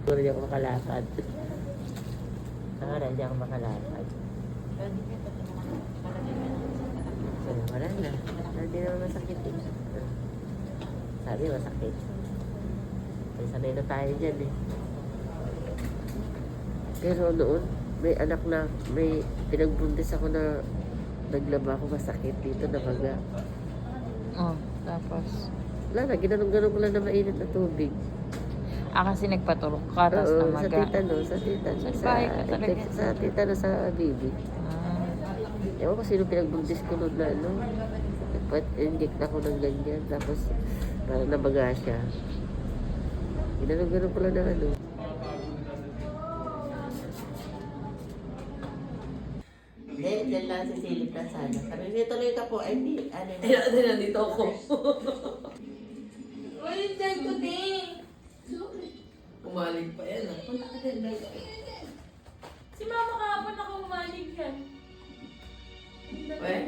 Puro hindi ako makalakad. Hindi ako makalakad. Wala na. Hindi naman masakit eh. Sabi masakit. Ay, sanay na tayo dyan eh. Pero noon, may anak na, may pinagbuntis ako na naglaba ako masakit dito na baga. Oh, tapos? Wala na, ginanong-ganong ko lang na mainit na tubig. Kasi nagpatulog ka, tapos Oo, namaga. sa titano, sa titano. Salbahe ka talaga. Sa titano sa baby. Ewan ko sino pinagbuntis ko noon na ano. Nagpat-inject ako ng ganyan. Tapos parang nabaga siya. Ginanong-ganong ko lang na ano. Hindi, dyan lang si Silip na sana. Sabi niya, tuloy ka po. Ay, hindi. Ano yun? Nandito ako. Ulit dyan ko, Ting. Umalig pa yan ah. Punta ka dyan, Bay. Si Mama kahapon ako umalig yan. Weh?